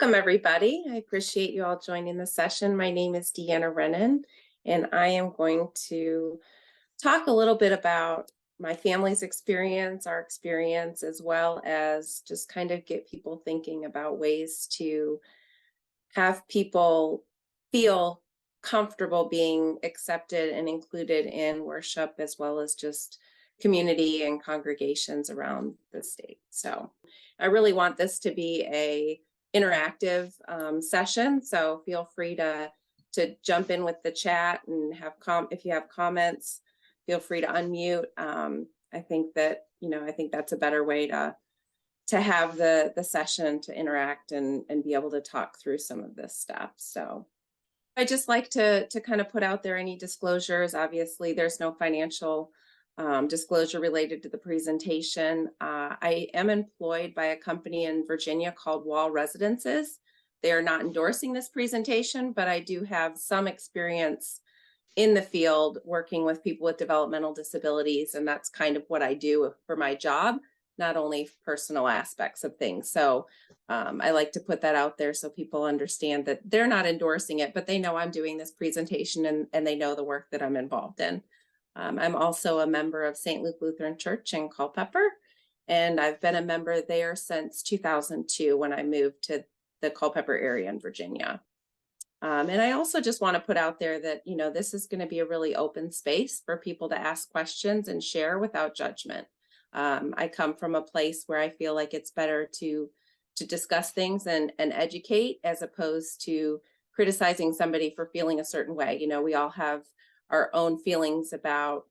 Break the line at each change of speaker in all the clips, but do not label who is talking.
Welcome, everybody. I appreciate you all joining the session. My name is Deanna Rennon, and I am going to talk a little bit about my family's experience, our experience, as well as just kind of get people thinking about ways to have people feel comfortable being accepted and included in worship, as well as just community and congregations around the state. So I really want this to be a interactive session. So feel free to jump in with the chat and have if you have comments, feel free to unmute. I think that's a better way to have the session, to interact and be able to talk through some of this stuff. So I just like to kind of put out there any disclosures. Obviously, there's no financial disclosure related to the presentation. I am employed by a company in Virginia called Wall Residences. They are not endorsing this presentation, but I do have some experience in the field working with people with developmental disabilities, and that's kind of what I do for my job, not only personal aspects of things. So I like to put that out there so people understand that they're not endorsing it, but they know I'm doing this presentation and they know the work that I'm involved in. I'm also a member of St. Luke Lutheran Church in Culpepper, and I've been a member there since 2002 when I moved to the Culpepper area in Virginia. And I also just want to put out there that, this is going to be a really open space for people to ask questions and share without judgment. I come from a place where I feel like it's better to discuss things and educate, as opposed to criticizing somebody for feeling a certain way. We all have our own feelings about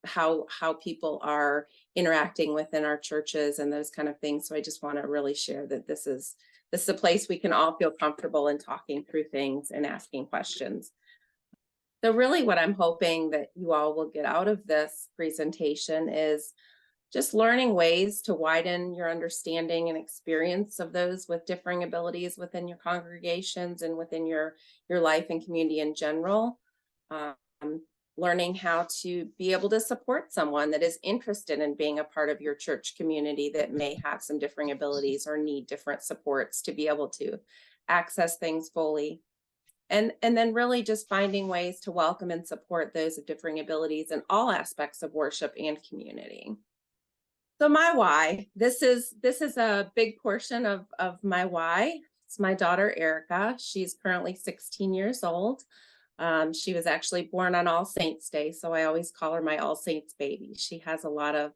how people are interacting within our churches and those kind of things. So I just want to really share that this is a place we can all feel comfortable in talking through things and asking questions. So really what I'm hoping that you all will get out of this presentation is just learning ways to widen your understanding and experience of those with differing abilities within your congregations and within your life and community in general. Learning how to be able to support someone that is interested in being a part of your church community that may have some differing abilities or need different supports to be able to access things fully. And then really just finding ways to welcome and support those of differing abilities in all aspects of worship and community. So my why, this is a big portion of my why. It's my daughter, Erica. She's currently 16 years old. She was actually born on All Saints Day, so I always call her my All Saints baby. She has a lot of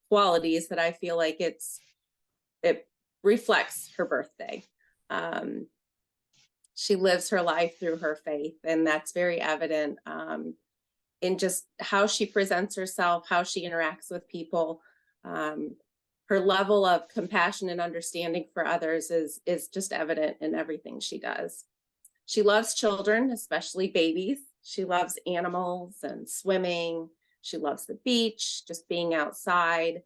qualities that I feel like it reflects her birthday. She lives her life through her faith, and that's very evident in just how she presents herself, how she interacts with people. Her level of compassion and understanding for others is just evident in everything she does. She loves children, especially babies. She loves animals and swimming. She loves the beach, just being outside.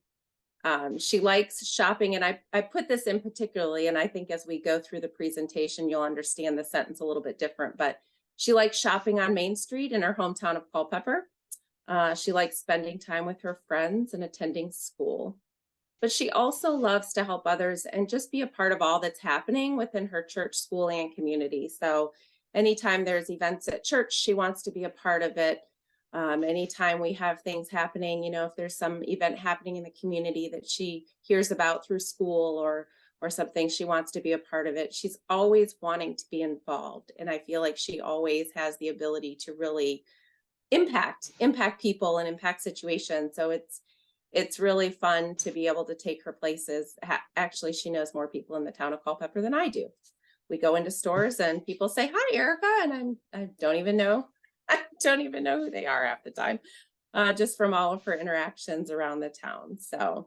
She likes shopping, and I put this in particularly, and I think as we go through the presentation, you'll understand the sentence a little bit different, but she likes shopping on Main Street in her hometown of Culpepper. She likes spending time with her friends and attending school. But she also loves to help others and just be a part of all that's happening within her church, school, and community. So anytime there's events at church, she wants to be a part of it. Anytime we have things happening, if there's some event happening in the community that she hears about through school or something, she wants to be a part of it. She's always wanting to be involved. And I feel like she always has the ability to really impact people and impact situations. So it's really fun to be able to take her places. Actually, she knows more people in the town of Culpepper than I do. We go into stores and people say, "Hi, Erica," and I don't even know who they are half the time, just from all of her interactions around the town. So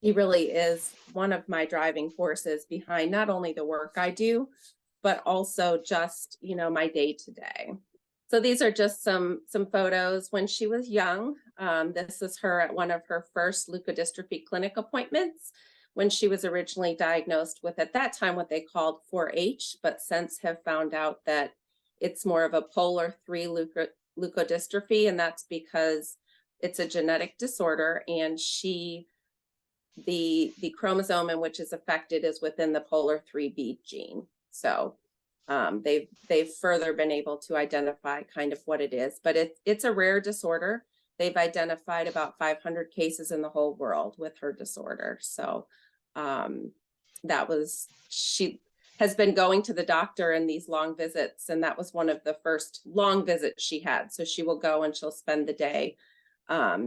he really is one of my driving forces behind not only the work I do, but also just, my day to day. So these are just some photos when she was young. This is her at one of her first leukodystrophy clinic appointments when she was originally diagnosed with, at that time, what they called 4H, but since have found out that it's more of a polar 3 leukodystrophy, and that's because it's a genetic disorder, and she the chromosome in which is affected is within the polar 3B gene. So they've further been able to identify kind of what it is, but it's a rare disorder. They've identified about 500 cases in the whole world with her disorder. So she has been going to the doctor in these long visits, and that was one of the first long visits she had. So she will go and she'll spend the day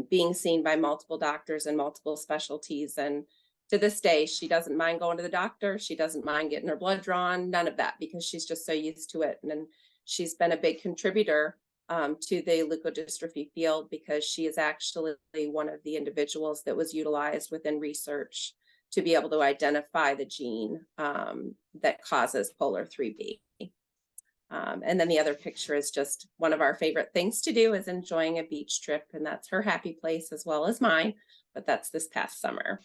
being seen by multiple doctors and multiple specialties. And to this day, she doesn't mind going to the doctor. She doesn't mind getting her blood drawn, none of that, because she's just so used to it. And she's been a big contributor to the leukodystrophy field, because she is actually one of the individuals that was utilized within research to be able to identify the gene that causes polar 3B. And then the other picture is just one of our favorite things to do is enjoying a beach trip, and that's her happy place as well as mine, but that's this past summer.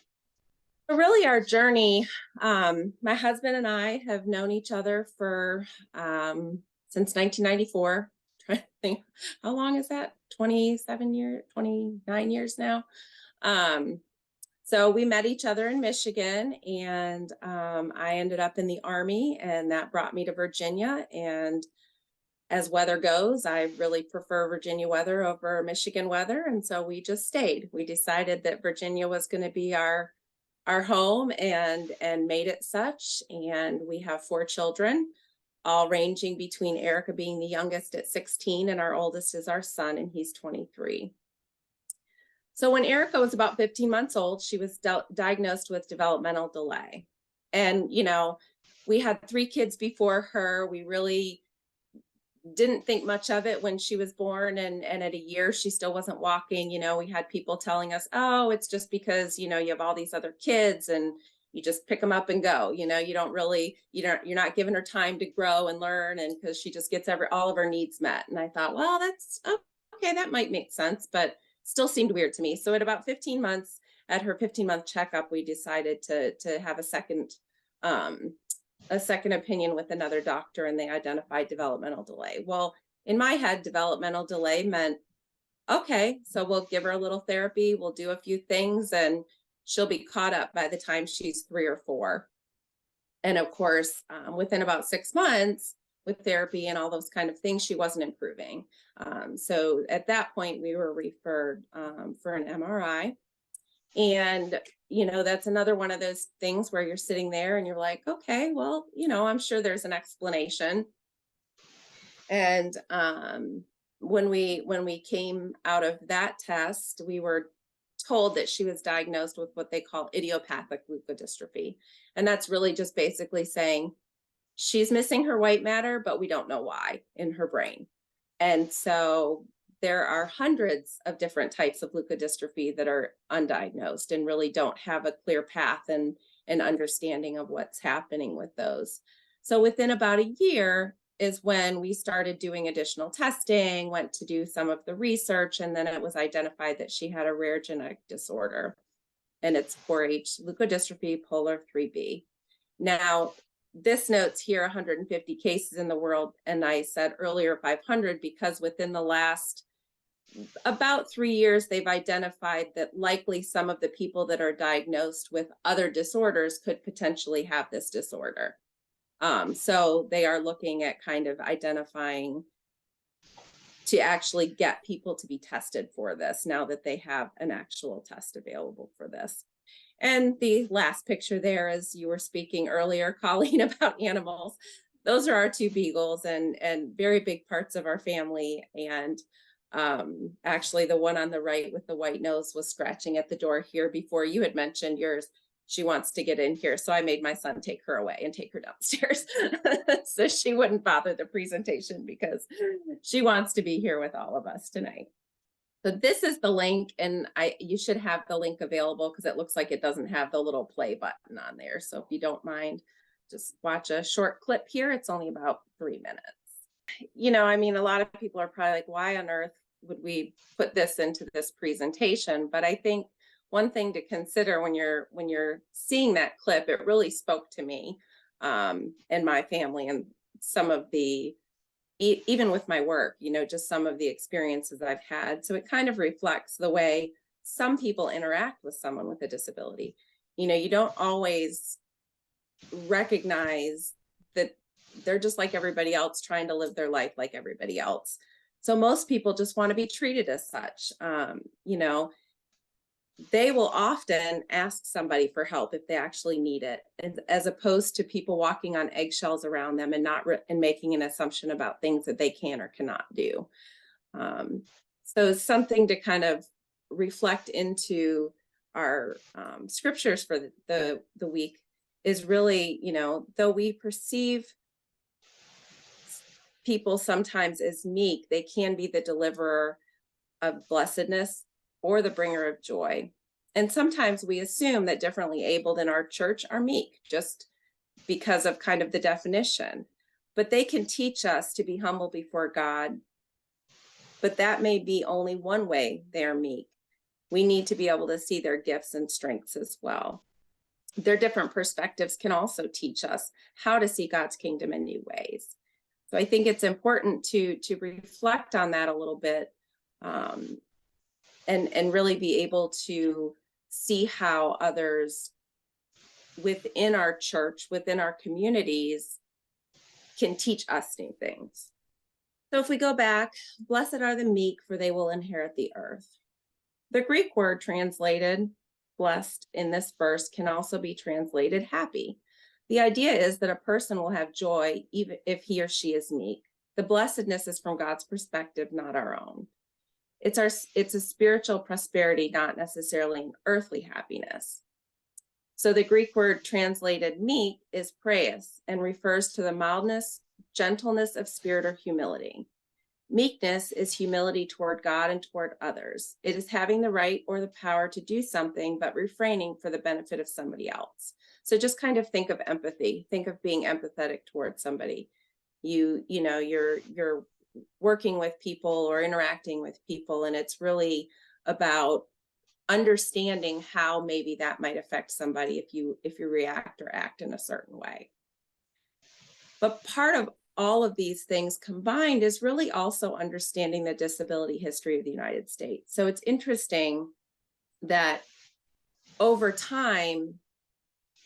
So really our journey, my husband and I have known each other for since 1994. Trying to think, how long is that? 29 years now. So we met each other in Michigan, and I ended up in the Army, and that brought me to Virginia. And as weather goes, I really prefer Virginia weather over Michigan weather. And so we just stayed. We decided that Virginia was going to be our home, and made it such. And we have 4 children, all ranging between Erica being the youngest at 16, and our oldest is our son, and he's 23. So when Erica was about 15 months old, she was diagnosed with developmental delay. And, we had 3 kids before her. We really didn't think much of it when she was born, and at a year, she still wasn't walking. We had people telling us, oh, it's just because, you have all these other kids and you just pick them up and go. You don't really, you're not giving her time to grow and learn, and because she just gets all of her needs met. And I thought, well, that's okay, that might make sense, but still seemed weird to me. So at about 15 months, at her 15-month checkup, we decided to have a second opinion with another doctor, and they identified developmental delay. Well, in my head, developmental delay meant, okay, so we'll give her a little therapy, we'll do a few things, and she'll be caught up by the time she's 3 or 4. And of course, within about 6 months, with therapy and all those kind of things, she wasn't improving. So at that point, we were referred for an MRI. And, that's another one of those things where you're sitting there and you're like, okay, well, I'm sure there's an explanation. And when we came out of that test, we were told that she was diagnosed with what they call idiopathic leukodystrophy. And that's really just basically saying she's missing her white matter, but we don't know why in her brain. And so there are hundreds of different types of leukodystrophy that are undiagnosed and really don't have a clear path and an understanding of what's happening with those. So within about a year is when we started doing additional testing, went to do some of the research, and then it was identified that she had a rare genetic disorder, and it's 4-H leukodystrophy polar 3B. Now, this notes here 150 cases in the world, and I said earlier 500 because within the last about 3 years, they've identified that likely some of the people that are diagnosed with other disorders could potentially have this disorder. So they are looking at kind of identifying to actually get people to be tested for this now that they have an actual test available for this. And the last picture there, as you were speaking earlier, Colleen, about animals, those are our 2 beagles and very big parts of our family. And actually the one on the right with the white nose was scratching at the door here before you had mentioned yours. She wants to get in here. So I made my son take her away and take her downstairs so she wouldn't bother the presentation, because she wants to be here with all of us tonight. So this is the link, and you should have the link available because it looks like it doesn't have the little play button on there. So if you don't mind, just watch a short clip here. It's only about 3 minutes. A lot of people are probably like, why on earth would we put this into this presentation? But I think one thing to consider when you're seeing that clip, it really spoke to me and my family, and some of the, even with my work, just some of the experiences I've had. So it kind of reflects the way some people interact with someone with a disability. You don't always recognize that they're just like everybody else, trying to live their life like everybody else. So most people just want to be treated as such. They will often ask somebody for help if they actually need it, as opposed to people walking on eggshells around them and and making an assumption about things that they can or cannot do. So something to kind of reflect into our scriptures for the week is really, though we perceive people sometimes as meek, they can be the deliverer of blessedness or the bringer of joy. And sometimes we assume that differently abled in our church are meek, just because of kind of the definition. But they can teach us to be humble before God. But that may be only one way they're meek. We need to be able to see their gifts and strengths as well. Their different perspectives can also teach us how to see God's kingdom in new ways. So I think it's important to reflect on that a little bit, and really be able to see how others within our church, within our communities, can teach us new things. So if we go back, blessed are the meek, for they will inherit the earth. The Greek word translated blessed in this verse can also be translated happy. The idea is that a person will have joy even if he or she is meek. The blessedness is from God's perspective, not our own. It's a spiritual prosperity, not necessarily an earthly happiness. So the Greek word translated meek is praeus and refers to the mildness, gentleness of spirit or humility. Meekness is humility toward God and toward others. It is having the right or the power to do something, but refraining for the benefit of somebody else. So just kind of think of empathy. Think of being empathetic towards somebody. You're working with people or interacting with people, and it's really about understanding how maybe that might affect somebody if you react or act in a certain way. But part of all of these things combined is really also understanding the disability history of the United States. So it's interesting that over time,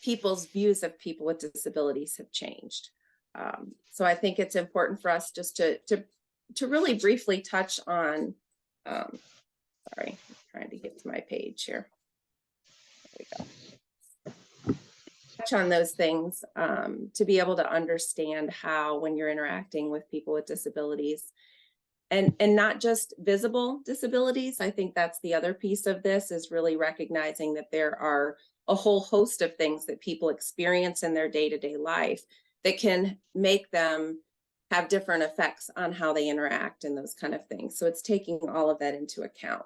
people's views of people with disabilities have changed. So I think it's important for us just to really briefly touch on, sorry, I'm trying to get to my page here. There we go. Touch on those things to be able to understand how, when you're interacting with people with disabilities, and not just visible disabilities. I think that's the other piece of this, is really recognizing that there are a whole host of things that people experience in their day-to-day life that can make them have different effects on how they interact and those kind of things. So it's taking all of that into account.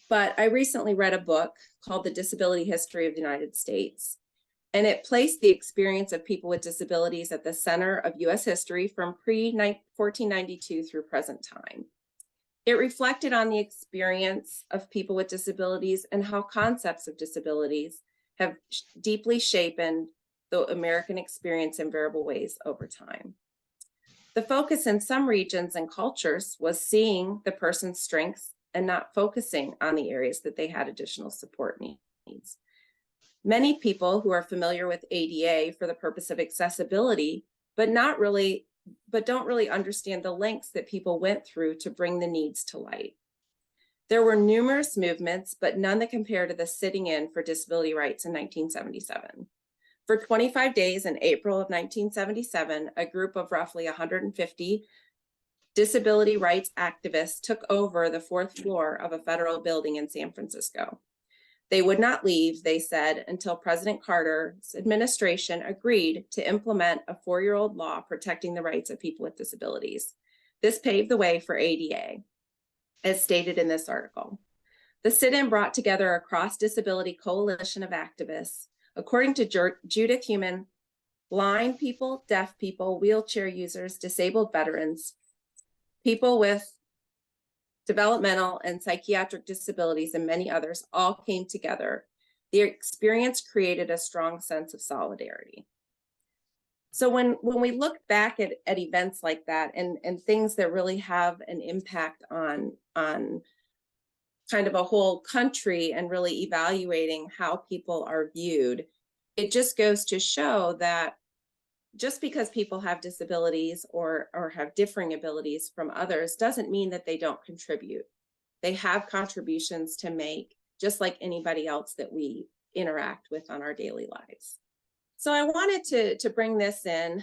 But I recently read a book called The Disability History of the United States, and it placed the experience of people with disabilities at the center of U.S. history from pre-1492 through present time. It reflected on the experience of people with disabilities and how concepts of disabilities have deeply shaped the American experience in variable ways over time. The focus in some regions and cultures was seeing the person's strengths and not focusing on the areas that they had additional support needs. Many people who are familiar with ADA for the purpose of accessibility, but don't really understand the lengths that people went through to bring the needs to light. There were numerous movements, but none that compare to the sitting in for disability rights in 1977. For 25 days in April of 1977, a group of roughly 150 disability rights activists took over the fourth floor of a federal building in San Francisco. They would not leave, they said, until President Carter's administration agreed to implement a 4-year-old law protecting the rights of people with disabilities. This paved the way for ADA, as stated in this article. The sit-in brought together a cross-disability coalition of activists. According to Judith Heumann, blind people, deaf people, wheelchair users, disabled veterans, people with developmental and psychiatric disabilities, and many others all came together. Their experience created a strong sense of solidarity. So when we look back at events like that and things that really have an impact on kind of a whole country and really evaluating how people are viewed, it just goes to show that just because people have disabilities or have differing abilities from others doesn't mean that they don't contribute. They have contributions to make, just like anybody else that we interact with on our daily lives. So I wanted to bring this in.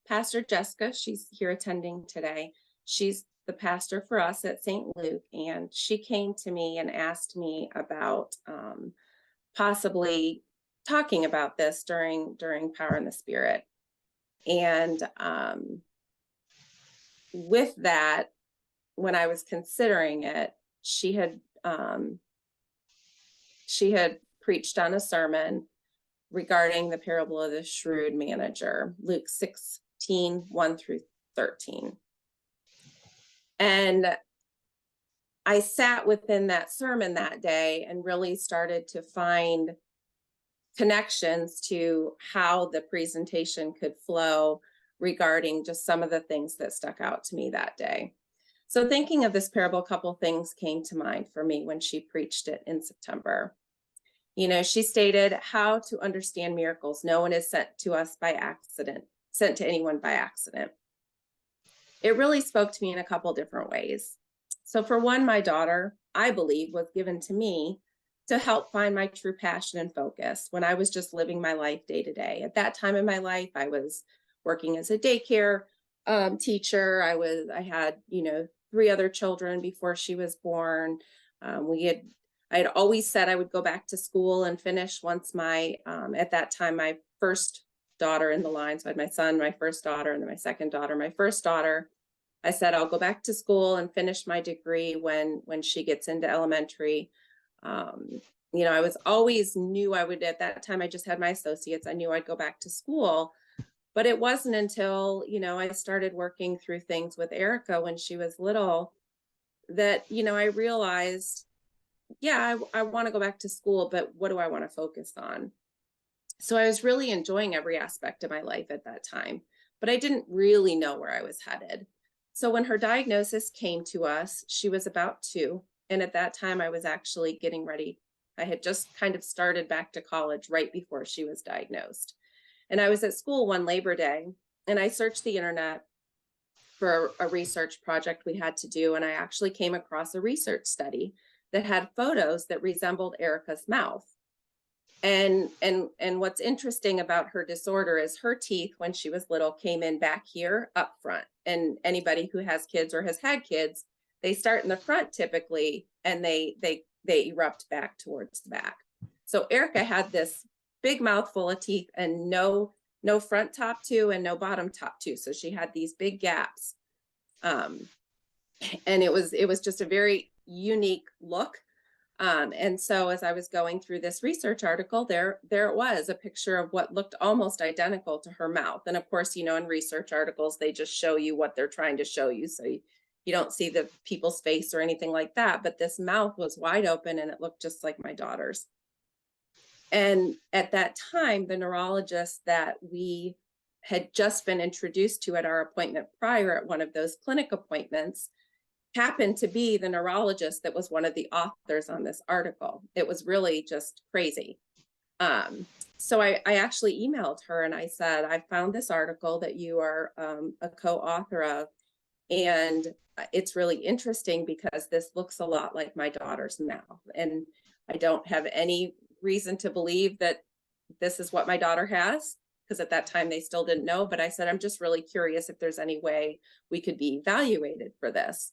Pastor Jessica, she's here attending today. She's the pastor for us at St. Luke, and she came to me and asked me about possibly talking about this during Power in the Spirit. And with that, when I was considering it, she had preached on a sermon regarding the parable of the shrewd manager, Luke 16, 1 through 13. And I sat within that sermon that day and really started to find connections to how the presentation could flow regarding just some of the things that stuck out to me that day. So thinking of this parable, a couple things came to mind for me when she preached it in September. You know, she stated how to understand miracles. No one is sent to us by accident, sent to anyone by accident. It really spoke to me in a couple different ways. So for one, my daughter, I believe, was given to me to help find my true passion and focus when I was just living my life day to day. At that time in my life, I was working as a daycare teacher. I had, 3 other children before she was born. I had always said I would go back to school and finish once at that time, my first daughter in the line. So I had my son, my first daughter, and then my second daughter. My first daughter, I said, I'll go back to school and finish my degree when she gets into elementary. I was always knew I would, at that time, I just had my associates. I knew I'd go back to school, but it wasn't until, I started working through things with Erica when she was little that, I realized, yeah, I want to go back to school, but what do I want to focus on? So I was really enjoying every aspect of my life at that time, but I didn't really know where I was headed. So when her diagnosis came to us, she was about 2. And at that time, I was actually getting ready. I had just kind of started back to college right before she was diagnosed. And I was at school one Labor Day, and I searched the internet for a research project we had to do. And I actually came across a research study that had photos that resembled Erica's mouth. And what's interesting about her disorder is her teeth, when she was little, came in back here up front. And anybody who has kids or has had kids, they start in the front typically, and they erupt back towards the back. So Erica had this big mouthful of teeth and no front top 2 and no bottom top 2. So she had these big gaps. And it was just a very unique look. And so as I was going through this research article, there it was, a picture of what looked almost identical to her mouth. And of course, in research articles, they just show you what they're trying to show you. So you don't see the people's face or anything like that. But this mouth was wide open and it looked just like my daughter's. And at that time, the neurologist that we had just been introduced to at our appointment prior at one of those clinic appointments happened to be the neurologist that was one of the authors on this article. It was really just crazy. So I actually emailed her and I said, I found this article that you are a co-author of, and it's really interesting because this looks a lot like my daughter's mouth. And I don't have any reason to believe that this is what my daughter has, because at that time they still didn't know. But I said, I'm just really curious if there's any way we could be evaluated for this.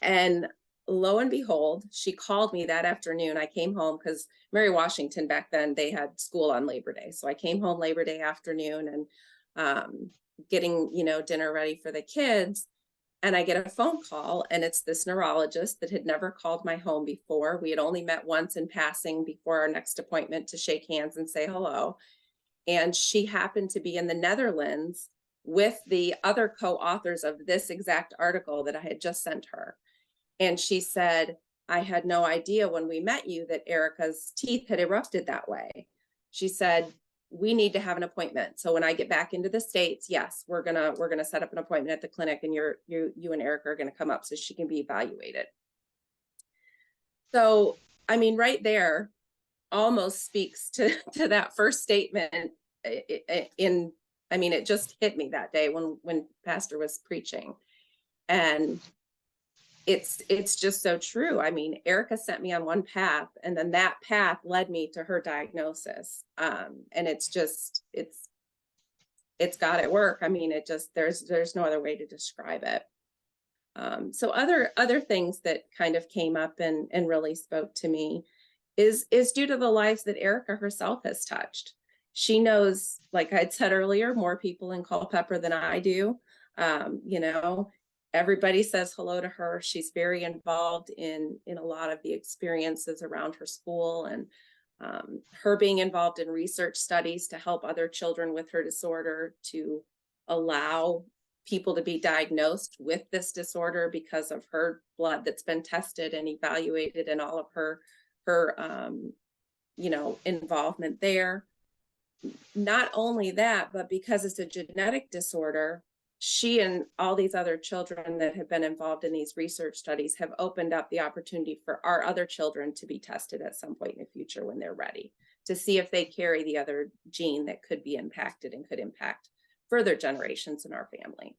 And lo and behold, she called me that afternoon. I came home because Mary Washington back then, they had school on Labor Day. So I came home Labor Day afternoon and getting, dinner ready for the kids. And I get a phone call, and it's this neurologist that had never called my home before. We had only met once in passing before our next appointment to shake hands and say hello. And she happened to be in the Netherlands with the other co-authors of this exact article that I had just sent her. And she said, I had no idea when we met you that Erica's teeth had erupted that way. She said, we need to have an appointment. So when I get back into the States, yes, we're gonna set up an appointment at the clinic, and you and Erica are gonna come up so she can be evaluated. So, I mean, right there almost speaks to that first statement in, I mean, it just hit me that day when Pastor was preaching. And it's just so true. I mean, Erica sent me on one path, and then that path led me to her diagnosis. And it's got at work. I mean, it just there's no other way to describe it. So other things that kind of came up and really spoke to me is due to the lives that Erica herself has touched. She knows, like I'd said earlier, more people in Culpepper than I do. You know, everybody says hello to her. She's very involved in a lot of the experiences around her school, and her being involved in research studies to help other children with her disorder, to allow people to be diagnosed with this disorder because of her blood that's been tested and evaluated, and all of her involvement there. Not only that, but because it's a genetic disorder, she and all these other children that have been involved in these research studies have opened up the opportunity for our other children to be tested at some point in the future when they're ready, to see if they carry the other gene that could be impacted and could impact further generations in our family.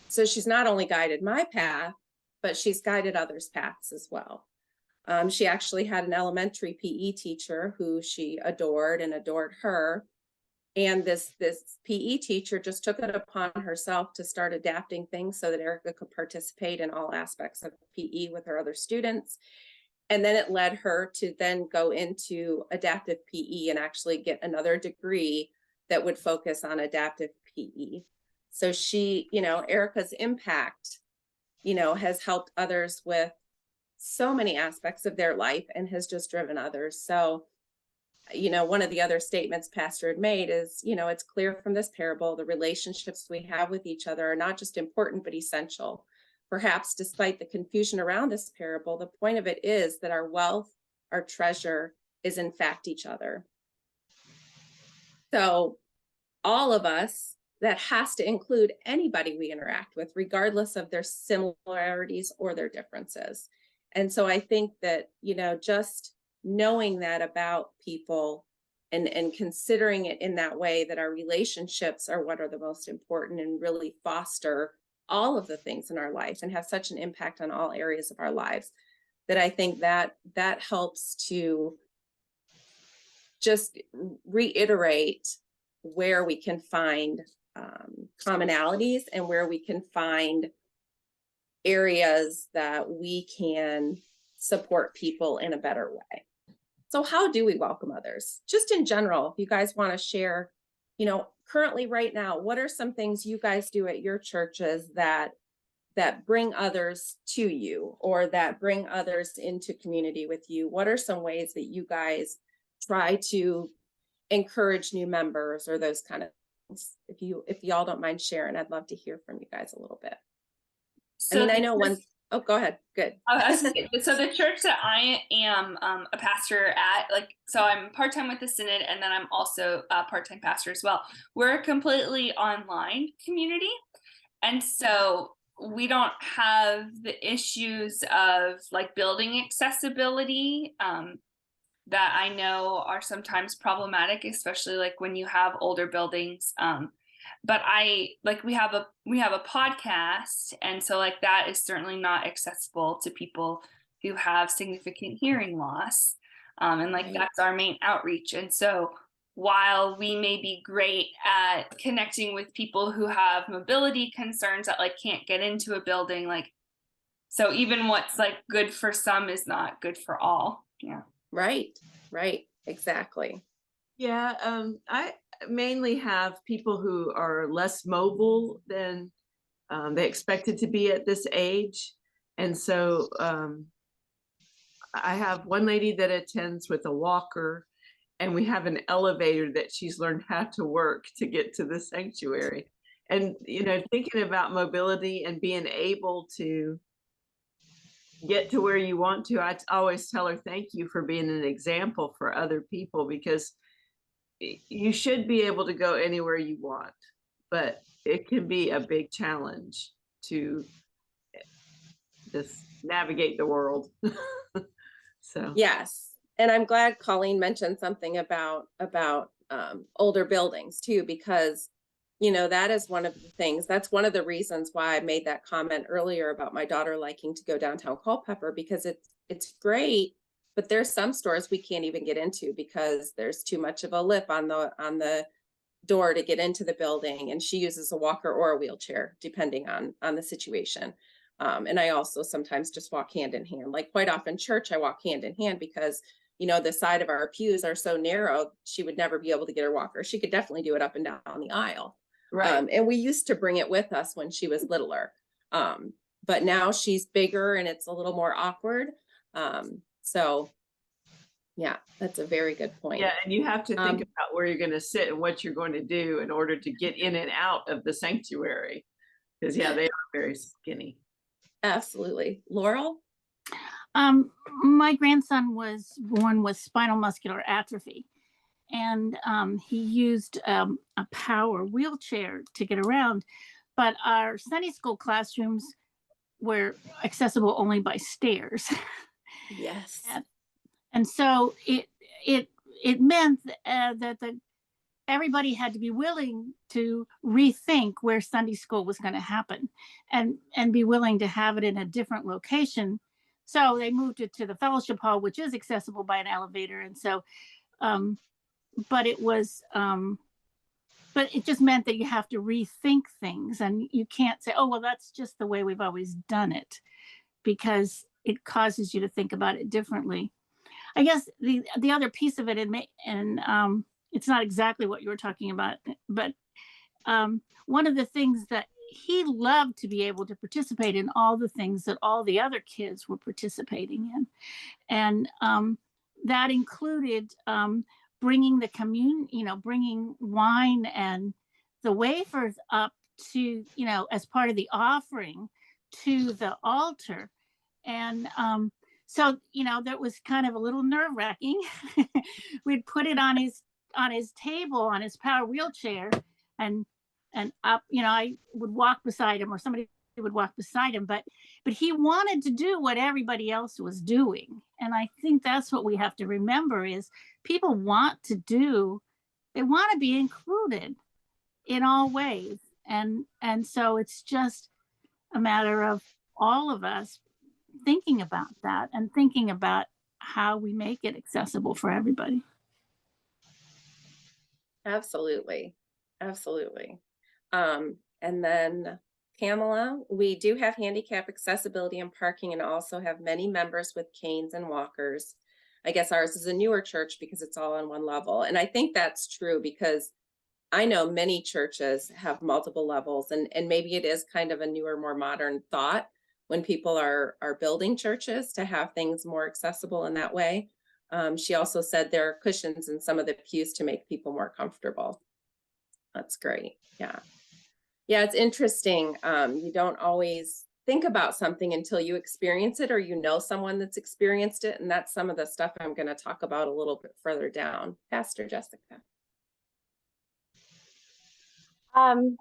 So she's not only guided my path, but she's guided others' paths as well. She actually had an elementary PE teacher who she adored and adored her. And this PE teacher just took it upon herself to start adapting things so that Erica could participate in all aspects of PE with her other students. And then it led her to then go into adaptive PE and actually get another degree that would focus on adaptive PE. So she, Erica's impact, has helped others with so many aspects of their life and has just driven others. So, one of the other statements Pastor had made is, it's clear from this parable, the relationships we have with each other are not just important, but essential. Perhaps despite the confusion around this parable, the point of it is that our wealth, our treasure is in fact each other. So all of us, that has to include anybody we interact with, regardless of their similarities or their differences. And so I think that, just knowing that about people and considering it in that way, that our relationships are what are the most important and really foster all of the things in our life and have such an impact on all areas of our lives, that I think that helps to just reiterate where we can find commonalities and where we can find areas that we can support people in a better way. So how do we welcome others? Just in general, if you guys want to share, currently right now, what are some things you guys do at your churches that bring others to you or that bring others into community with you? What are some ways that you guys try to encourage new members or those kind of things? If y'all don't mind sharing, I'd love to hear from you guys a little bit. So I know one. Oh, go ahead. Good.
So the church that I am a pastor at, so I'm part-time with the Synod, and then I'm also a part-time pastor as well. We're a completely online community. And so we don't have the issues of building accessibility that I know are sometimes problematic, especially when you have older buildings. But we have a podcast, and so that is certainly not accessible to people who have significant hearing loss, and
Right.
That's our main outreach. And so while we may be great at connecting with people who have mobility concerns that can't get into a building, so even what's good for some is not good for all. Yeah.
Right. Exactly.
Yeah. I mainly have people who are less mobile than they expected to be at this age. And so I have one lady that attends with a walker, and we have an elevator that she's learned how to work to get to the sanctuary. And, thinking about mobility and being able to get to where you want to, I always tell her, thank you for being an example for other people, because you should be able to go anywhere you want, but it can be a big challenge to just navigate the world. So
Yes. And I'm glad Colleen mentioned something about older buildings too, because that is one of the things, that's one of the reasons why I made that comment earlier about my daughter liking to go downtown Culpepper, because it's great, but there's some stores we can't even get into because there's too much of a lip on the door to get into the building, and she uses a walker or a wheelchair depending on the situation. And I also sometimes just walk hand in hand. Like quite often church, I walk hand in hand because the side of our pews are so narrow, she would never be able to get her walker. She could definitely do it up and down the aisle.
right.
And we used to bring it with us when she was littler. But now she's bigger and it's a little more awkward. So yeah, that's a very good point.
Yeah, and you have to think about where you're going to sit and what you're going to do in order to get in and out of the sanctuary. Because they are very skinny.
Absolutely. Laurel?
My grandson was born with spinal muscular atrophy, and he used a power wheelchair to get around, but our Sunday school classrooms were accessible only by stairs.
Yes.
And so it meant that everybody had to be willing to rethink where Sunday school was going to happen, and be willing to have it in a different location. So they moved it to the fellowship hall, which is accessible by an elevator. And so, but it just meant that you have to rethink things, and you can't say, oh, well, that's just the way we've always done it, because it causes you to think about it differently. I guess the other piece of it, and it's not exactly what you were talking about, but one of the things that he loved to be able to participate in all the things that all the other kids were participating in. And that included bringing the bringing wine and the wafers up to, as part of the offering to the altar. And so, that was kind of a little nerve wracking. We'd put it on his table, on his power wheelchair, and up, I would walk beside him, or somebody would walk beside him, but he wanted to do what everybody else was doing. And I think that's what we have to remember is people want to be included in all ways. And so it's just a matter of all of us thinking about that and thinking about how we make it accessible for everybody.
Absolutely. And then Pamela, we do have handicap accessibility and parking, and also have many members with canes and walkers. I guess ours is a newer church because it's all on one level. And I think that's true, because I know many churches have multiple levels, and maybe it is kind of a newer, more modern thought when people are building churches to have things more accessible in that way. She also said there are cushions in some of the pews to make people more comfortable. That's great. Yeah, it's interesting. You don't always think about something until you experience it, or someone that's experienced it. And that's some of the stuff I'm going to talk about a little bit further down. Pastor Jessica.
Deanna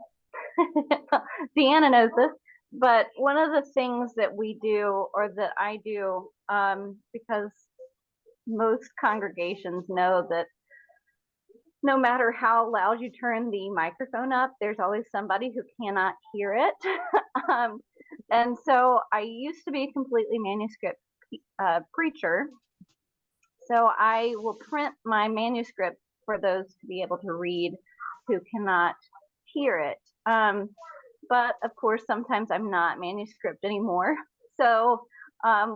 knows this, but one of the things that we do, or that I do, because most congregations know that no matter how loud you turn the microphone up, there's always somebody who cannot hear it. And so I used to be a completely manuscript preacher. So I will print my manuscript for those to be able to read who cannot hear it. But of course, sometimes I'm not manuscript anymore. So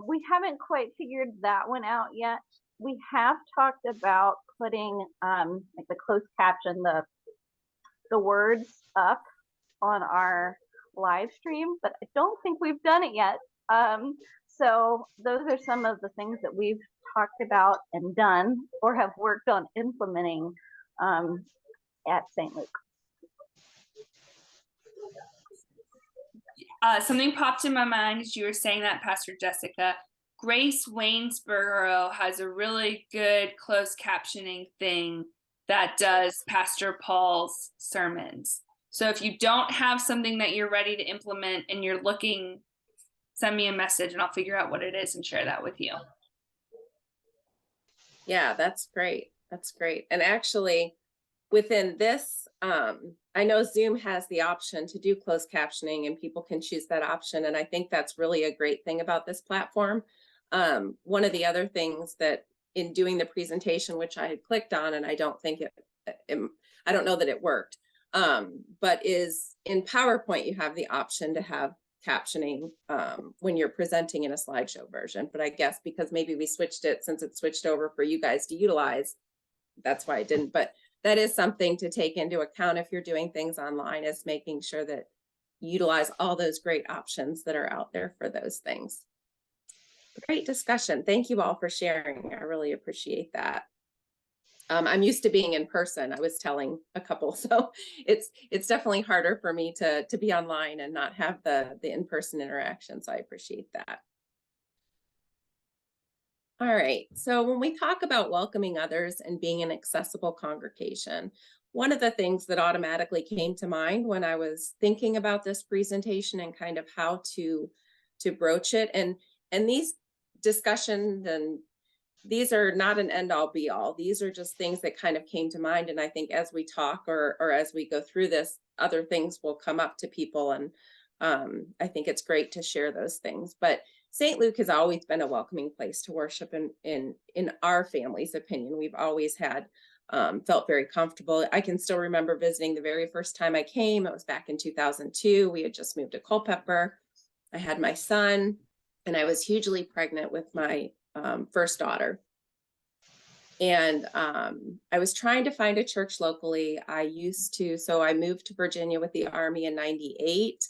we haven't quite figured that one out yet. We have talked about putting like the closed caption, the words up on our live stream, but I don't think we've done it yet. So those are some of the things that we've talked about and done, or have worked on implementing at St. Luke.
Something popped in my mind as you were saying that, Pastor Jessica. Grace Waynesboro has a really good closed captioning thing that does Pastor Paul's sermons. So if you don't have something that you're ready to implement and you're looking send me a message and I'll figure out what it is and share that with you.
Yeah, that's great. That's great. And actually, within this, I know Zoom has the option to do closed captioning and people can choose that option. And I think that's really a great thing about this platform. One of the other things that in doing the presentation, which I had clicked on, and I don't think I don't know that it worked, but is in PowerPoint, you have the option to have captioning when you're presenting in a slideshow version. But I guess because maybe we switched it since it switched over for you guys to utilize, that's why I didn't. But that is something to take into account if you're doing things online, is making sure that you utilize all those great options that are out there for those things. Great discussion. Thank you all for sharing. I really appreciate that. I'm used to being in person. I was telling a couple, so it's definitely harder for me to be online and not have the in-person interaction. So I appreciate that. All right. So when we talk about welcoming others and being an accessible congregation, one of the things that automatically came to mind when I was thinking about this presentation and kind of how to broach it, and these discussions, and these are not an end all be all. These are just things that kind of came to mind. And I think as we talk or as we go through this, other things will come up to people. And I think it's great to share those things. But St. Luke has always been a welcoming place to worship in our family's opinion. We've always had felt very comfortable. I can still remember visiting the very first time I came. It was back in 2002. We had just moved to Culpepper. I had my son, and I was hugely pregnant with my first daughter. And I was trying to find a church locally. So I moved to Virginia with the Army in '98.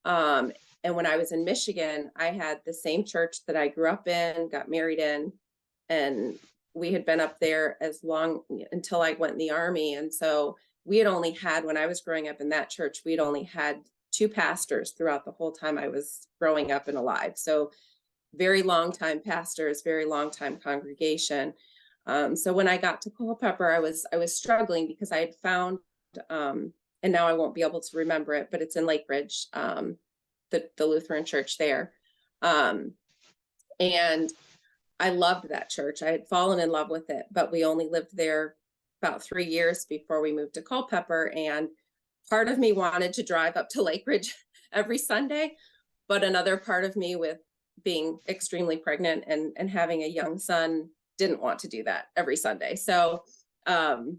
And when I was in Michigan, I had the same church that I grew up in, got married in, and we had been up there as long until I went in the Army. And so we had only had, when I was growing up in that church, we'd only had 2 pastors throughout the whole time I was growing up and alive. So very long time pastors, very long time congregation. So when I got to Culpepper, I was struggling because I had found, and now I won't be able to remember it, but it's in Lake Ridge, the Lutheran church there. And I loved that church. I had fallen in love with it, but we only lived there about 3 years before we moved to Culpepper. And part of me wanted to drive up to Lake Ridge every Sunday, but another part of me, with being extremely pregnant and having a young son, didn't want to do that every Sunday. So my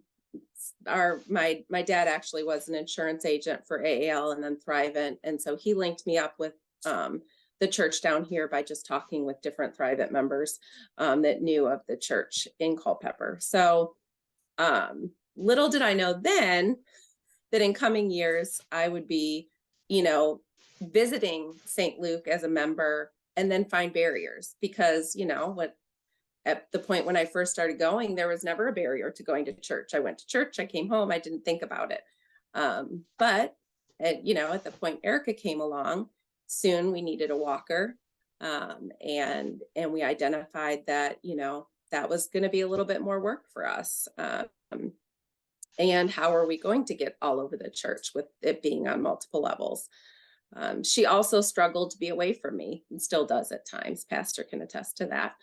dad actually was an insurance agent for AAL and then Thrivent. And so he linked me up with the church down here by just talking with different Thrivent members that knew of the church in Culpepper. So little did I know then that in coming years, I would be, visiting St. Luke as a member and then find barriers, because, at the point when I first started going, there was never a barrier to going to church. I went to church, I came home, I didn't think about it. But at the point Erica came along, soon we needed a walker. And we identified that, that was going to be a little bit more work for us. And how are we going to get all over the church with it being on multiple levels? She also struggled to be away from me, and still does at times. Pastor can attest to that.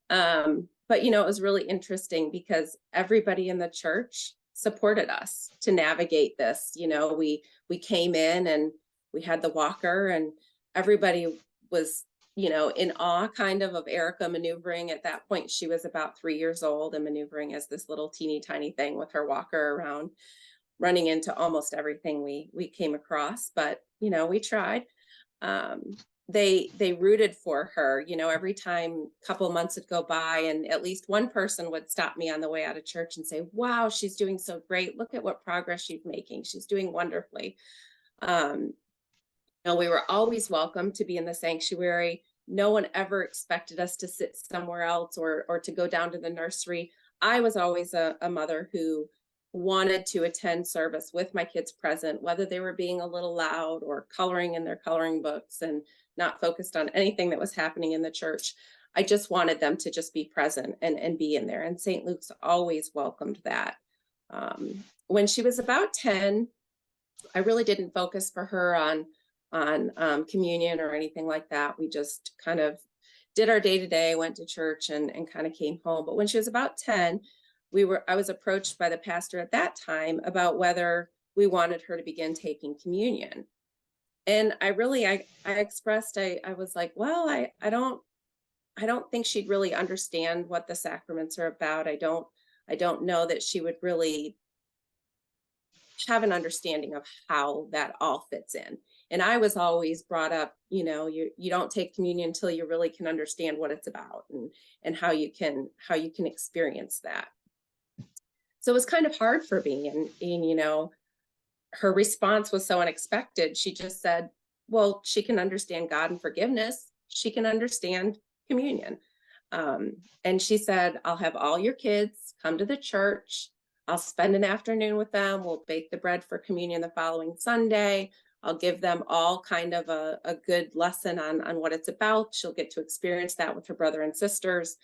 But, it was really interesting because everybody in the church supported us to navigate this. We came in and we had the walker, and everybody was, in awe kind of Erica maneuvering. At that point, she was about 3 years old and maneuvering as this little teeny tiny thing with her walker around, running into almost everything we came across. But, we tried. They rooted for her, every time a couple of months would go by, and at least one person would stop me on the way out of church and say, wow, she's doing so great. Look at what progress she's making. She's doing wonderfully. We were always welcome to be in the sanctuary. No one ever expected us to sit somewhere else or to go down to the nursery. I was always a mother who wanted to attend service with my kids present, whether they were being a little loud or coloring in their coloring books and not focused on anything that was happening in the church. I just wanted them to just be present and be in there. And St. Luke's always welcomed that. When she was about 10, I really didn't focus for her on on communion or anything like that. We just kind of did our day-to-day, went to church and kind of came home. But when she was about 10, I was approached by the pastor at that time about whether we wanted her to begin taking communion. And I expressed, I was like, well, I don't think she'd really understand what the sacraments are about. I don't know that she would really have an understanding of how that all fits in. And I was always brought up, you don't take communion until you really can understand what it's about and how you can experience that. So it was kind of hard for me. And her response was so unexpected. She just said, well, she can understand God and forgiveness. She can understand communion. And she said, I'll have all your kids come to the church. I'll spend an afternoon with them. We'll bake the bread for communion the following Sunday. I'll give them all kind of a good lesson on what it's about. She'll get to experience that with her brother and sisters.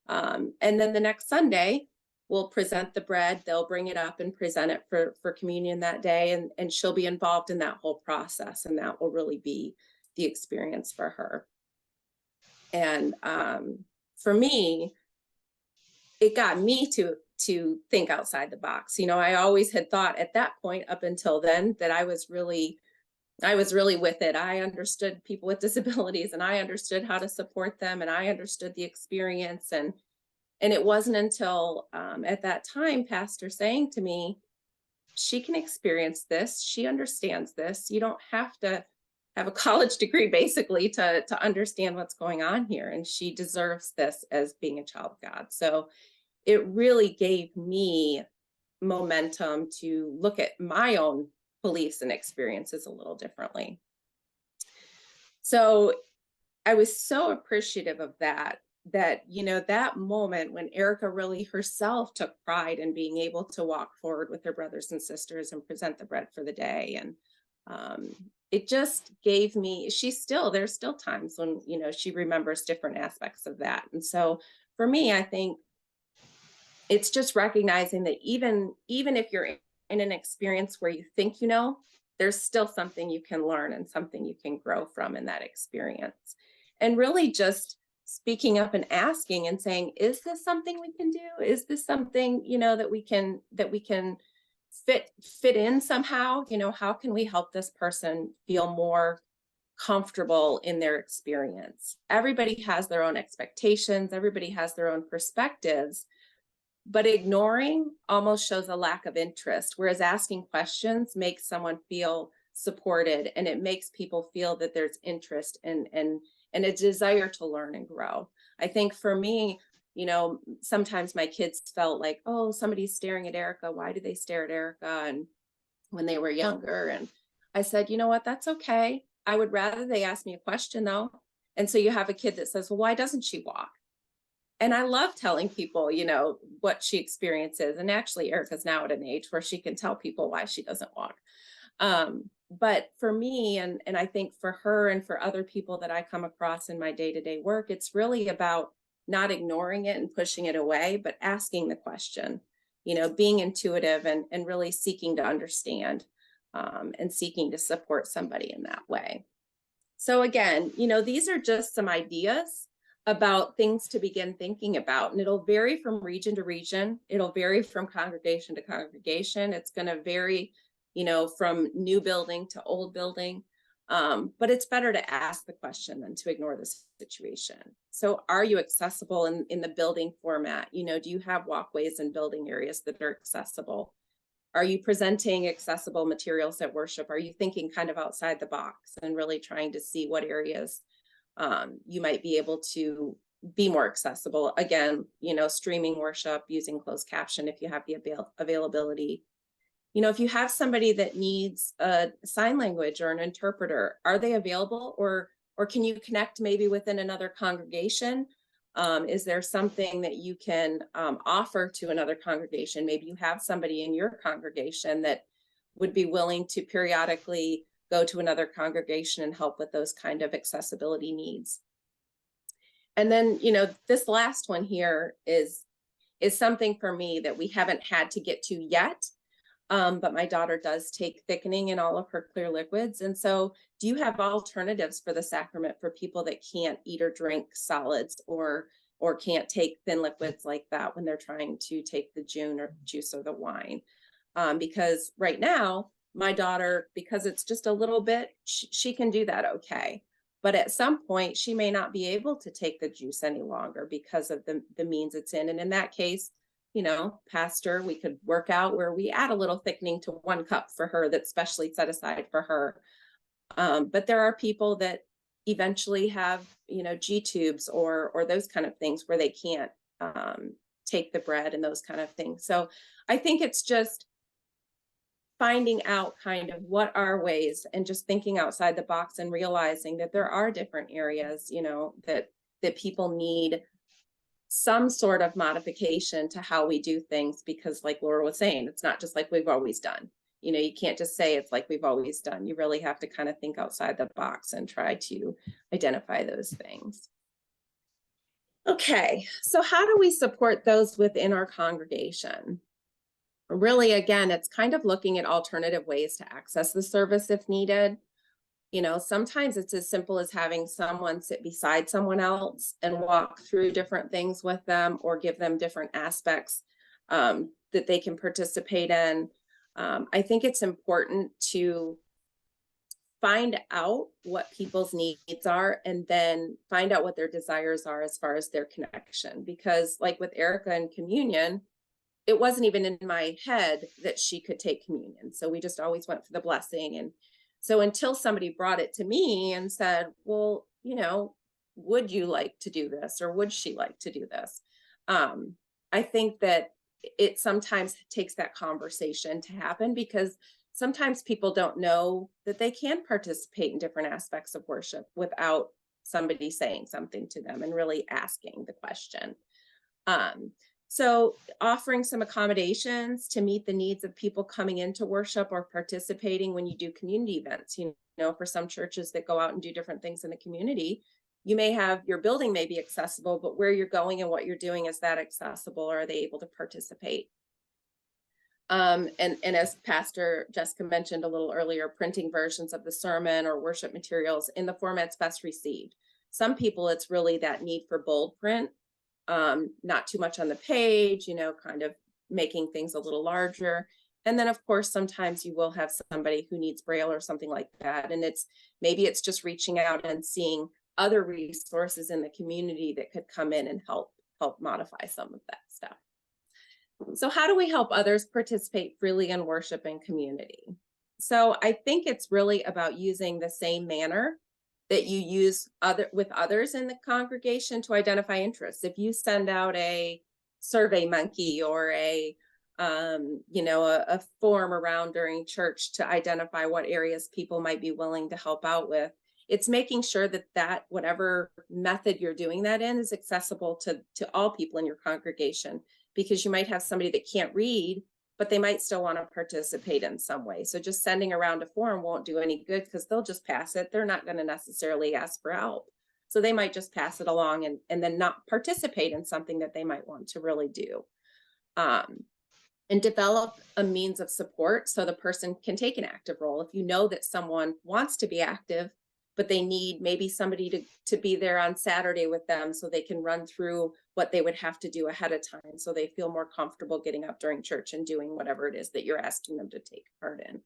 And then the next Sunday, we'll present the bread. They'll bring it up and present it for communion that day. And she'll be involved in that whole process. And that will really be the experience for her. And for me, it got me to think outside the box. I always had thought at that point up until then that I was really with it. I understood people with disabilities and I understood how to support them and I understood the experience. And it wasn't until at that time, pastor saying to me, she can experience this. She understands this. You don't have to have a college degree basically to understand what's going on here. And she deserves this as being a child of God. So it really gave me momentum to look at my own beliefs and experiences a little differently. So I was so appreciative of that moment when Erica really herself took pride in being able to walk forward with her brothers and sisters and present the bread for the day. And it just gave me, there's still times when, she remembers different aspects of that. And so for me, I think it's just recognizing that even if you're in an experience where you think, there's still something you can learn and something you can grow from in that experience. And really just speaking up and asking and saying, is this something we can do? Is this something, that we can fit in somehow? How can we help this person feel more comfortable in their experience? Everybody has their own expectations. Everybody has their own perspectives. But ignoring almost shows a lack of interest, whereas asking questions makes someone feel supported, and it makes people feel that there's interest and a desire to learn and grow. I think for me, sometimes my kids felt like, oh, somebody's staring at Erica. Why do they stare at Erica? And when they were younger, and I said, you know what, that's okay. I would rather they ask me a question though. And so you have a kid that says, well, why doesn't she walk? And I love telling people, what she experiences. And actually, Erica's now at an age where she can tell people why she doesn't walk. But for me, and I think for her and for other people that I come across in my day-to-day work, it's really about not ignoring it and pushing it away, but asking the question, being intuitive and really seeking to understand and seeking to support somebody in that way. So again, these are just some ideas about things to begin thinking about. And it'll vary from region to region. It'll vary from congregation to congregation. It's going to vary, from new building to old building. But it's better to ask the question than to ignore the situation. So are you accessible in the building format? Do you have walkways and building areas that are accessible? Are you presenting accessible materials at worship? Are you thinking kind of outside the box and really trying to see what areas you might be able to be more accessible? Again, streaming worship, using closed caption if you have the availability. If you have somebody that needs a sign language or an interpreter, are they available, or can you connect maybe within another congregation? Is there something that you can offer to another congregation? Maybe you have somebody in your congregation that would be willing to periodically go to another congregation and help with those kind of accessibility needs. And then, this last one here is something for me that we haven't had to get to yet. But my daughter does take thickening in all of her clear liquids. And so do you have alternatives for the sacrament for people that can't eat or drink solids or can't take thin liquids like that when they're trying to take the juice or the wine? Because right now, my daughter, because it's just a little bit, she can do that okay. But at some point, she may not be able to take the juice any longer because of the means it's in. And in that case, pastor, we could work out where we add a little thickening to 1 cup for her that's specially set aside for her. But there are people that eventually have, G tubes or those kind of things where they can't take the bread and those kind of things. So I think it's just finding out kind of what are ways and just thinking outside the box and realizing that there are different areas, that people need some sort of modification to how we do things, because like Laura was saying, it's not just like we've always done. You can't just say it's like we've always done. You really have to kind of think outside the box and try to identify those things. Okay, so how do we support those within our congregation? Really, again, it's kind of looking at alternative ways to access the service if needed. Sometimes it's as simple as having someone sit beside someone else and walk through different things with them or give them different aspects that they can participate in. I think it's important to find out what people's needs are and then find out what their desires are as far as their connection. Because like with Erica and communion, it wasn't even in my head that she could take communion. So we just always went for the blessing. And so until somebody brought it to me and said, well, would you like to do this? Or would she like to do this? I think that it sometimes takes that conversation to happen, because sometimes people don't know that they can participate in different aspects of worship without somebody saying something to them and really asking the question. So offering some accommodations to meet the needs of people coming into worship or participating when you do community events. For some churches that go out and do different things in the community, you may have your building may be accessible, but where you're going and what you're doing, is that accessible? Or are they able to participate? And as Pastor Jessica mentioned a little earlier, printing versions of the sermon or worship materials in the formats best received. Some people, it's really that need for bold print. Not too much on the page, kind of making things a little larger. And then of course, sometimes you will have somebody who needs Braille or something like that. And maybe it's just reaching out and seeing other resources in the community that could come in and help modify some of that stuff. So how do we help others participate freely in worship and community? So I think it's really about using the same manner that you use with others in the congregation to identify interests. If you send out a survey monkey or a form around during church to identify what areas people might be willing to help out with, it's making sure that whatever method you're doing that in is accessible to all people in your congregation, because you might have somebody that can't read, but they might still want to participate in some way. So just sending around a form won't do any good, because they'll just pass it. They're not going to necessarily ask for help. So they might just pass it along and then not participate in something that they might want to really do. And develop a means of support so the person can take an active role. If you know that someone wants to be active, but they need maybe somebody to be there on Saturday with them so they can run through what they would have to do ahead of time, so they feel more comfortable getting up during church and doing whatever it is that you're asking them to take part in.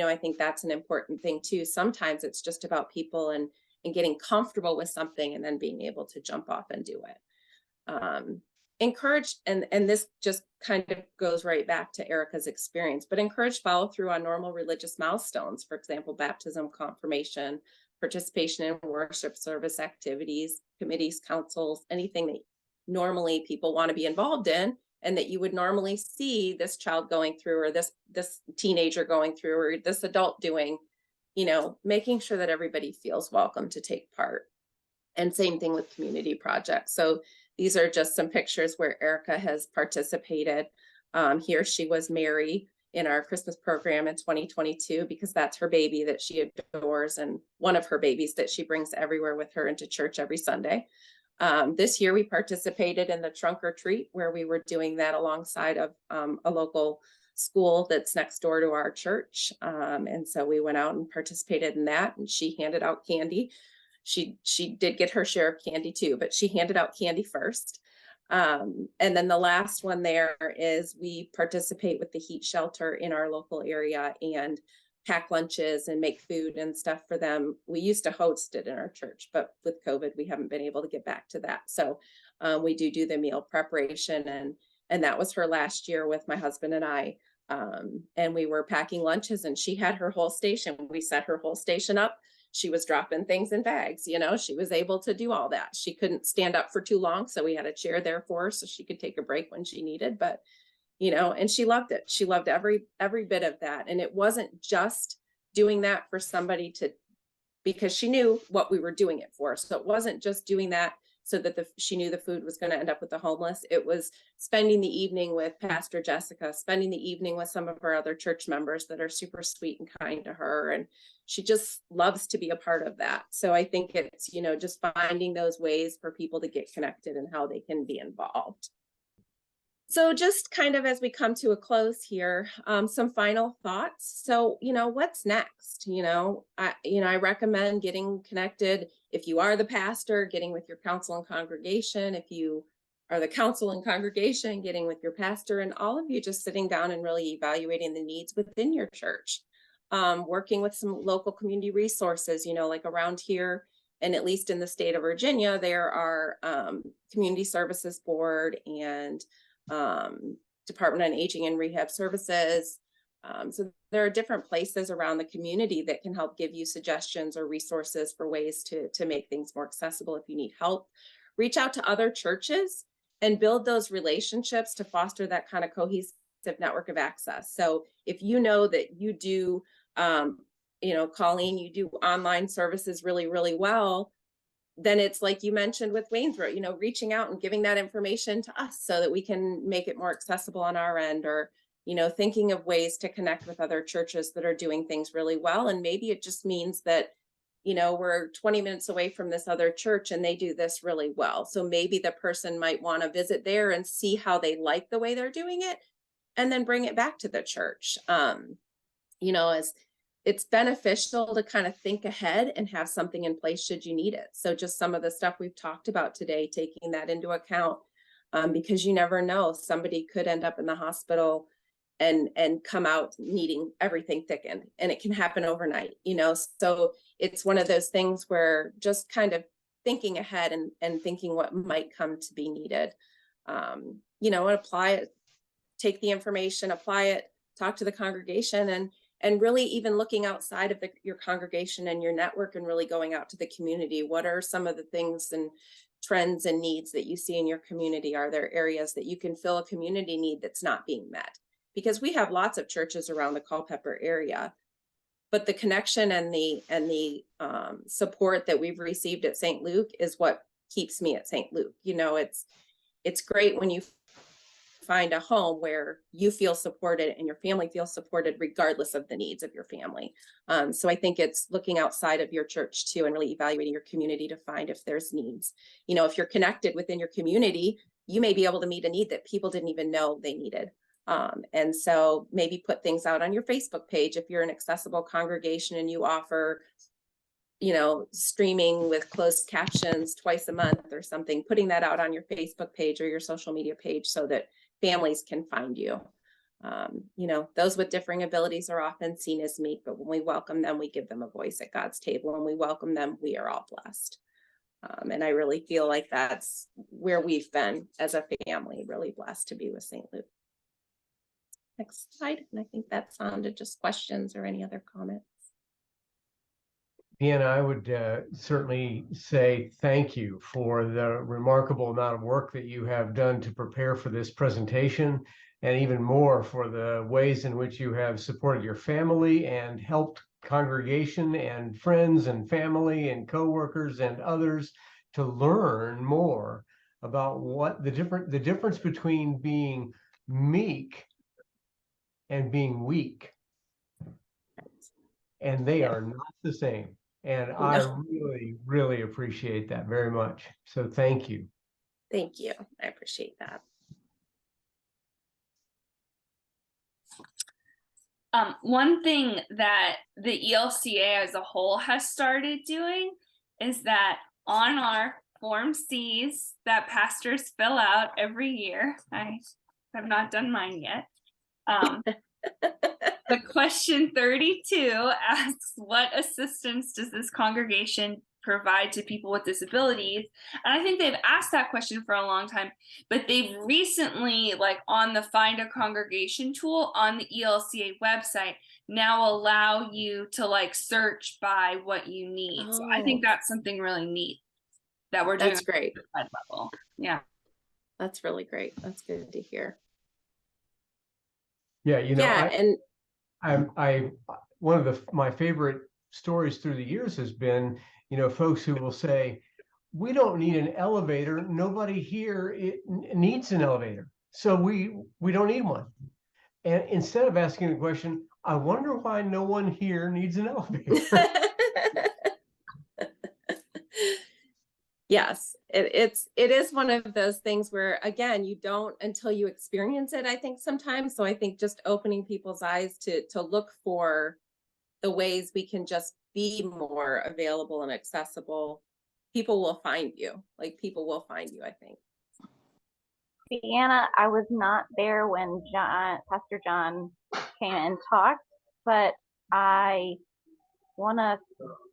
I think that's an important thing too. Sometimes it's just about people and getting comfortable with something and then being able to jump off and do it. Encourage, and this just kind of goes right back to Erica's experience, but encourage follow through on normal religious milestones. For example, baptism, confirmation, participation in worship service activities, committees, councils, anything that normally people want to be involved in and that you would normally see this child going through, or this teenager going through, or this adult doing, making sure that everybody feels welcome to take part. And same thing with community projects. So these are just some pictures where Erica has participated. Here she was Mary in our Christmas program in 2022, because that's her baby that she adores and one of her babies that she brings everywhere with her into church every Sunday. This year we participated in the trunk or treat, where we were doing that alongside of a local school that's next door to our church. And so we went out and participated in that, and she handed out candy. She did get her share of candy too, but she handed out candy first. And then the last one there is we participate with the heat shelter in our local area and pack lunches and make food and stuff for them. We used to host it in our church, but with COVID, we haven't been able to get back to that. So we do the meal preparation, and that was her last year with my husband and I. And we were packing lunches, and she had her whole station. We set her whole station up. She was dropping things in bags, she was able to do all that. She couldn't stand up for too long, so we had a chair there for her so she could take a break when she needed. But and she loved it. She loved every bit of that. And it wasn't just doing that for somebody because she knew what we were doing it for. So it wasn't just doing that so that she knew the food was going to end up with the homeless. It was spending the evening with Pastor Jessica, spending the evening with some of her other church members that are super sweet and kind to her. And she just loves to be a part of that. So I think it's, just finding those ways for people to get connected and how they can be involved. So just kind of as we come to a close here, some final thoughts. So, what's next? I recommend getting connected. If you are the pastor, getting with your council and congregation. If you are the council and congregation, getting with your pastor, and all of you just sitting down and really evaluating the needs within your church. Working with some local community resources, like around here, and at least in the state of Virginia, there are Community Services Board and Department on Aging and Rehab Services. So there are different places around the community that can help give you suggestions or resources for ways to make things more accessible if you need help. Reach out to other churches and build those relationships to foster that kind of cohesive network of access. So if you know that you do, Colleen, you do online services really, really well, then it's like you mentioned with Waynesboro, reaching out and giving that information to us so that we can make it more accessible on our end, or, thinking of ways to connect with other churches that are doing things really well. And maybe it just means that, we're 20 minutes away from this other church and they do this really well. So maybe the person might want to visit there and see how they like the way they're doing it and then bring it back to the church. As it's beneficial to kind of think ahead and have something in place should you need it. So just some of the stuff we've talked about today, taking that into account, because you never know, somebody could end up in the hospital and come out needing everything thickened, and it can happen overnight, so it's one of those things where just kind of thinking ahead and thinking what might come to be needed, and apply it, take the information, apply it, talk to the congregation, and really even looking outside of your congregation and your network and really going out to the community. What are some of the things and trends and needs that you see in your community? Are there areas that you can fill a community need that's not being met? Because we have lots of churches around the Culpepper area, but the connection and the support that we've received at St. Luke is what keeps me at St. Luke. It's great when you find a home where you feel supported and your family feels supported regardless of the needs of your family. So I think it's looking outside of your church too and really evaluating your community to find if there's needs. If you're connected within your community, you may be able to meet a need that people didn't even know they needed. And so maybe put things out on your Facebook page if you're an accessible congregation and you offer streaming with closed captions twice a month or something, putting that out on your Facebook page or your social media page so that families can find you. Those with differing abilities are often seen as meek, but when we welcome them, we give them a voice at God's table. When we welcome them, we are all blessed. And I really feel like that's where we've been as a family, really blessed to be with St. Luke. Next slide. And I think that's on to just questions or any other comments.
Deanna, I would certainly say thank you for the remarkable amount of work that you have done to prepare for this presentation, and even more for the ways in which you have supported your family and helped congregation and friends and family and coworkers and others to learn more about what the difference between being meek and being weak. And they are not the same. And I really, really appreciate that very much. So thank you.
Thank you. I appreciate that.
One thing that the ELCA as a whole has started doing is that on our Form Cs that pastors fill out every year, I have not done mine yet. The question 32 asks, what assistance does this congregation provide to people with disabilities? And I think they've asked that question for a long time, but they've recently, like on the Find a Congregation tool on the ELCA website, now allow you to like search by what you need. So I think that's something really neat that we're doing.
That's great.
At that level. Yeah.
That's really great. That's good to hear.
Yeah, you know,
Yeah, and
I one of my favorite stories through the years has been, you know, folks who will say, we don't need an elevator. Nobody here needs an elevator. So we don't need one. And instead of asking the question, I wonder why no one here needs an elevator.
yes, it is one of those things where, again, you don't until you experience it, I think sometimes. So I think just opening people's eyes to look for the ways we can just be more available and accessible, people will find you. Like, people will find you, I think.
Deanna, I was not there when Pastor John came and talked, but I want to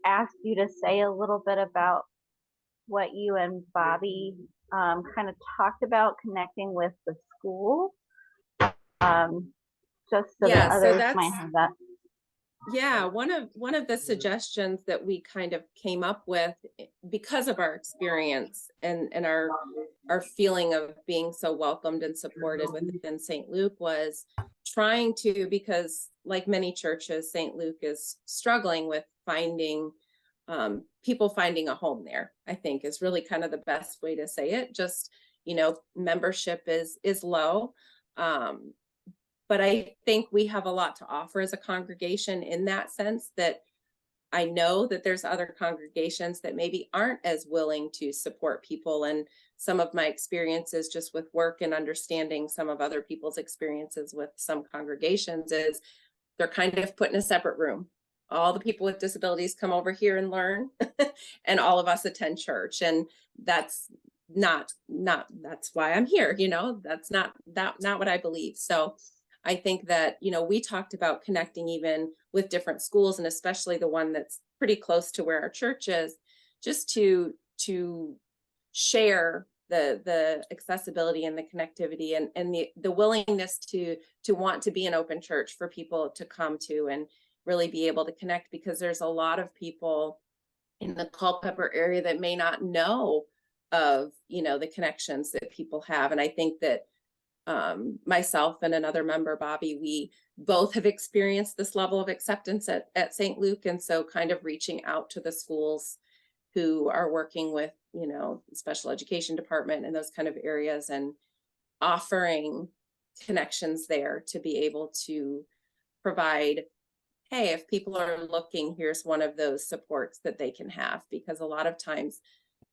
ask you to say a little bit about what you and Bobby kind of talked about connecting with the school, just so that others might have that.
Yeah, one of the suggestions that we kind of came up with because of our experience and our feeling of being so welcomed and supported within St. Luke was trying to, because like many churches, St. Luke is struggling with finding people finding a home there, I think is really kind of the best way to say it. Just, you know, membership is low. But I think we have a lot to offer as a congregation in that sense, that I know that there's other congregations that maybe aren't as willing to support people. And some of my experiences just with work and understanding some of other people's experiences with some congregations is they're kind of put in a separate room. All the people with disabilities come over here and learn and all of us attend church. And that's not that's why I'm here. You know, that's not what I believe. So I think that, you know, we talked about connecting even with different schools, and especially the one that's pretty close to where our church is, just to share the accessibility and the connectivity and the willingness to want to be an open church for people to come to and really be able to connect, because there's a lot of people in the Culpepper area that may not know of, you know, the connections that people have. And I think that myself and another member, Bobby, we both have experienced this level of acceptance at St. Luke. And so kind of reaching out to the schools who are working with, you know, special education department and those kind of areas, and offering connections there to be able to provide, hey, if people are looking, here's one of those supports that they can have, because a lot of times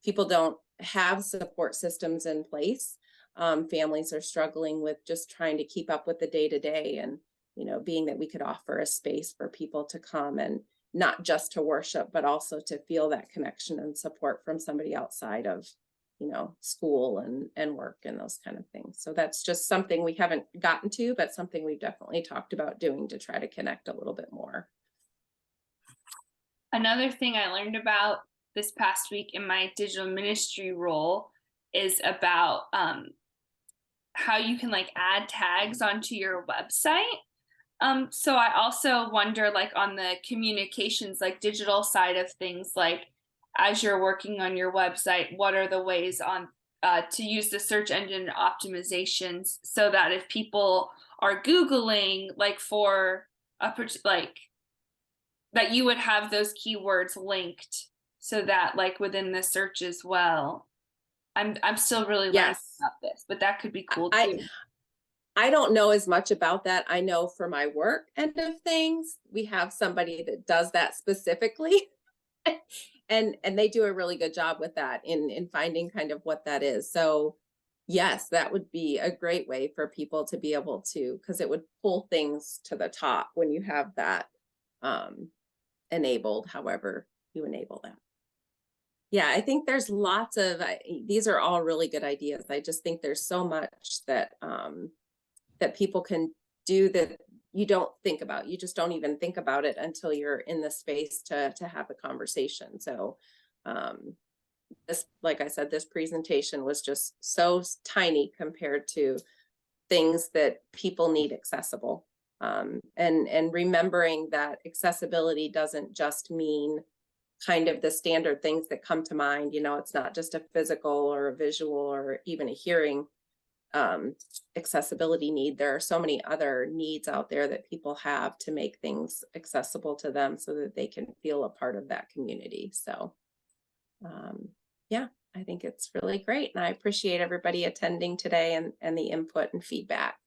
people don't have support systems in place. Families are struggling with just trying to keep up with the day-to-day, and, you know, being that we could offer a space for people to come and not just to worship, but also to feel that connection and support from somebody outside of, you know, school and work and those kind of things. So that's just something we haven't gotten to, but something we've definitely talked about doing to try to connect a little bit more.
Another thing I learned about this past week in my digital ministry role is about how you can like add tags onto your website. So I also wonder, like on the communications, like digital side of things, like as you're working on your website, what are the ways on to use the search engine optimizations so that if people are Googling like for a like that you would have those keywords linked so that like within the search as well. I'm still really learning about this, but that could be cool too.
I don't know as much about that. I know for my work end of things, we have somebody that does that specifically. and they do a really good job with that in finding kind of what that is. So yes, that would be a great way for people to be able to, because it would pull things to the top when you have that enabled, however you enable that. Yeah, I think there's lots of, these are all really good ideas. I just think there's so much that that people can do that you don't think about. You just don't even think about it until you're in the space to have the conversation. So this, like I said, this presentation was just so tiny compared to things that people need accessible. And remembering that accessibility doesn't just mean kind of the standard things that come to mind. You know, it's not just a physical or a visual or even a hearing accessibility need. There are so many other needs out there that people have to make things accessible to them so that they can feel a part of that community. So yeah, I think it's really great. And I appreciate everybody attending today and the input and feedback.